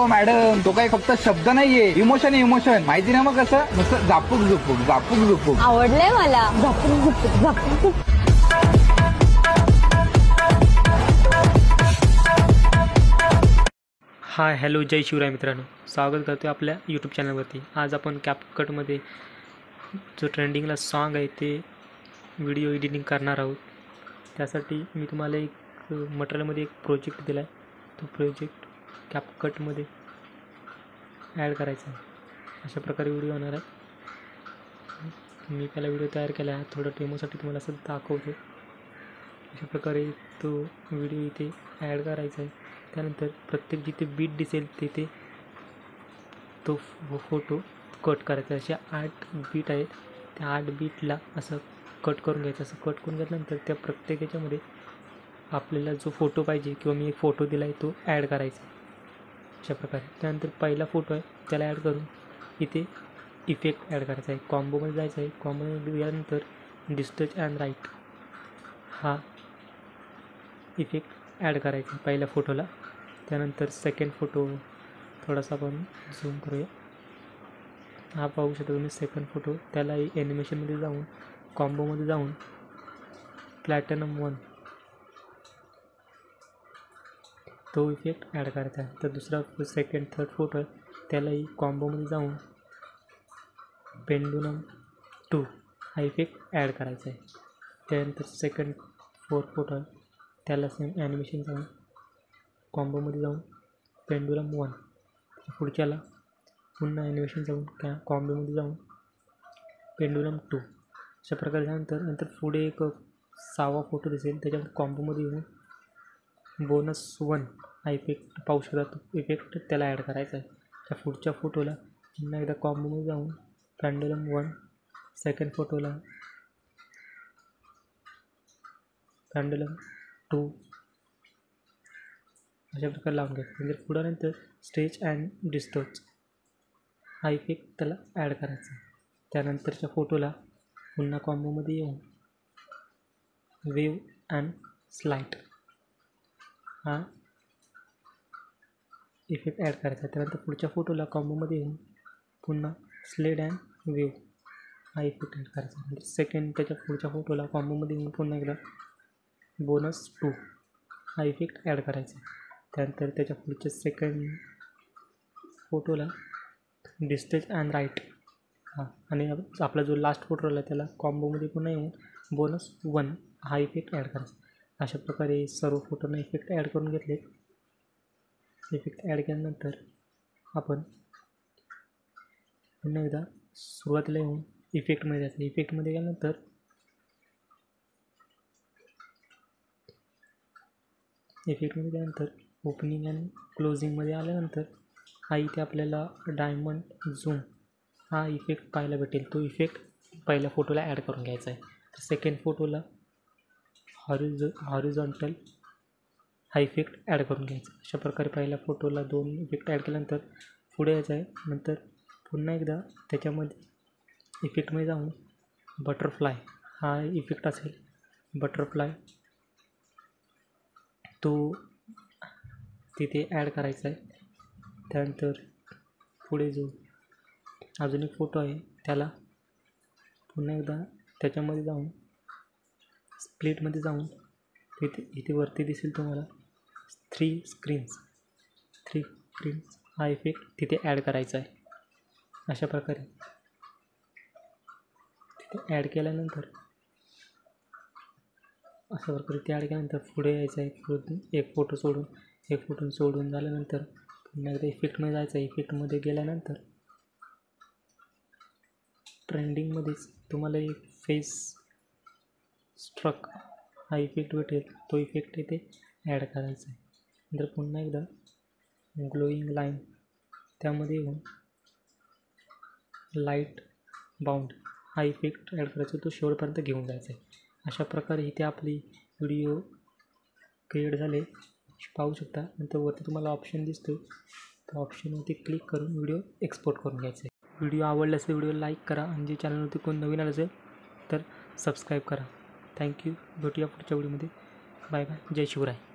अहो मॅडम, तो काही फक्त शब्द नाहीये, इमोशन आहे इमोशन. माहिती ना मग कसं नुसतं झापूक झुपूक झापूक झुपूक. आवडलंय मला. झपूक झुपूक झपूक झुपूक. हाय हॅलो जय शिवराय मित्रांनो, स्वागत करतो आपल्या यूट्यूब चॅनलवरती. आज आपण कॅपकटमध्ये जो ट्रेंडिंगला सॉन्ग आहे ते व्हिडिओ एडिटिंग करणार आहोत. त्यासाठी मी तुम्हाला एक मटेरियलमध्ये एक प्रोजेक्ट दिला आहे. तो प्रोजेक्ट कॅपकटमध्ये ॲड करायचा आहे. अशा प्रकारे व्हिडिओ होणार आहे. मी पहिला व्हिडिओ तयार केला आहे, थोडं डेमोसाठी तुम्हाला असं दाखवतो. अशा प्रकारे तो व्हिडिओ इथे ॲड करायचा आहे. त्यानंतर प्रत्येक जिथे बीट दिसेल तिथे तो फोटो कट करायचा. अशा 8 बीट आहेत, त्या 8 बीटला असं कट करून घ्यायचं. असं कट करून घेतल्यानंतर त्या प्रत्येक याच्यामध्ये आपल्याला जो फोटो पाहिजे किंवा मी एक फोटो दिला आहे तो ॲड करायचा अशा प्रकारे. त्यानंतर पहिला फोटो आहे त्याला ॲड करून इथे इफेक्ट ॲड करायचा आहे. कॉम्बोमध्ये जायचं आहे. कॉम्बोमध्ये गेल्यानंतर डिस्टच अँड राईट हा इफेक्ट ॲड करायचा पहिल्या फोटोला. त्यानंतर सेकंड फोटो थोडासा आपण झूम करूया. हा पाहू शकता तुम्ही सेकंड फोटो. त्याला ॲनिमेशनमध्ये जाऊन कॉम्बोमध्ये जाऊन प्लॅटिनम 1 तो इफेक्ट ॲड करायचा आहे. तर दुसरा सेकंड थर्ड फोटो आहे त्यालाही कॉम्बोमध्ये जाऊन पेंडुलम 2 हा इफेक्ट ॲड करायचा आहे. त्यानंतर सेकंड फोर्थ फोटो आहे त्याला सेम ॲनिमेशन जाऊन कॉम्बोमध्ये जाऊन पेंडुलम 1 पुढच्याला पुन्हा ॲनिमेशन जाऊन त्या कॉम्बोमध्ये जाऊन पेंडुलम 2 अशा प्रकारे. नंतर पुढे एक 6वा फोटो दिसेल त्याच्यामध्ये कॉम्बोमध्ये येऊन बोनस 1 हा इफेक्ट पाहू शकता. तो इफेक्ट त्याला ॲड करायचा आहे. त्या पुढच्या फोटोला पुन्हा एकदा कॉम्बोमध्ये जाऊन पेंडुलम 1 सेकंड फोटोला पेंडुलम 2 अशा प्रकारे लावून घ्यायचं. नंतर पुढं स्ट्रेच अँड डिस्टॉर्ट हा इफेक्ट त्याला ॲड करायचा. त्यानंतरच्या फोटोला पुन्हा कॉम्बोमध्ये येऊन वेव अँड स्लाइड हा इफेक्ट ॲड करायचा. त्यानंतर पुढच्या फोटोला कॉम्बोमध्ये येऊन पुन्हा स्लेड अँड वेव हा इफेक्ट ॲड करायचा. नंतर सेकंड त्याच्या पुढच्या फोटोला कॉम्बोमध्ये येऊन पुन्हा एकदा बोनस 2 हा इफेक्ट ॲड करायचा. त्यानंतर त्याच्या पुढच्या सेकंड फोटोला डिस्टच अँड राईट हा आणि आपला जो लास्ट फोटो राहिला त्याला कॉम्बोमध्ये पुन्हा येऊन बोनस 1 हा इफेक्ट ॲड करायचा. अशा प्रकारे सर्व फोटोंना इफेक्ट ॲड करून घेतले. इफेक्ट ॲड केल्यानंतर आपण पुन्हा एकदा सुरुवातीला येऊन इफेक्टमध्ये जायचं. इफेक्टमध्ये गेल्यानंतर इफेक्टमध्ये गेल्यानंतर ओपनिंग अँड क्लोजिंगमध्ये आल्यानंतर हा इथे आपल्याला डायमंड झूम हा इफेक्ट पाहायला भेटेल. तो इफेक्ट पहिल्या फोटोला ॲड करून घ्यायचा आहे. तर सेकंड फोटोला हॉरिझॉन्टल हा इफेक्ट ॲड करून घ्यायचा. अशा प्रकारे पहिल्या फोटोला 2 इफेक्ट ॲड केल्यानंतर पुढे यायचं आहे. नंतर पुन्हा एकदा त्याच्यामध्ये इफेक्टमध्ये जाऊन बटरफ्लाय हा इफेक्ट असेल. बटरफ्लाय तो तिथे ॲड करायचा आहे. त्यानंतर पुढे जो अजून एक फोटो आहे त्याला पुन्हा एकदा त्याच्यामध्ये जाऊन स्प्लिटमध्ये जाऊन इथे वरती दिसेल तुम्हाला 3 स्क्रीन्स हा इफेक्ट तिथे ॲड करायचा आहे. अशा प्रकारे तिथे ॲड केल्यानंतर अशा प्रकारे ते ॲड केल्यानंतर पुढे यायचं आहे. एक फोटो सोडून झाल्यानंतर पुन्हा एकदा इफेक्टमध्ये जायचं आहे. इफेक्टमध्ये गेल्यानंतर ट्रेंडिंगमध्येच तुम्हाला एक फेस स्ट्रक हा इफेक्ट भेटेल. तो इफेक्ट इथे ॲड करायचा आहे. नंतर पुन्हा एकदा ग्लोईंग लाईन त्यामध्ये येऊन लाईट बाउंड हा इफेक्ट ॲड करायचा. तो शेवटपर्यंत घेऊन जायचा आहे. अशा प्रकारे इथे आपली व्हिडिओ क्रिएट झाले पाहू शकता. नंतर वरती तुम्हाला ऑप्शन दिसतो, त्या ऑप्शनवरती क्लिक करून व्हिडिओ एक्सपोर्ट करून घ्यायचा आहे. व्हिडिओ आवडला असेल व्हिडिओ लाईक करा आणि जे चॅनलवरती कोण नवीन आलं असेल तर सबस्क्राईब करा. थँक्यू. भेटूया पुढच्या व्हिडिओमध्ये. Bye bye. जय शिवराय.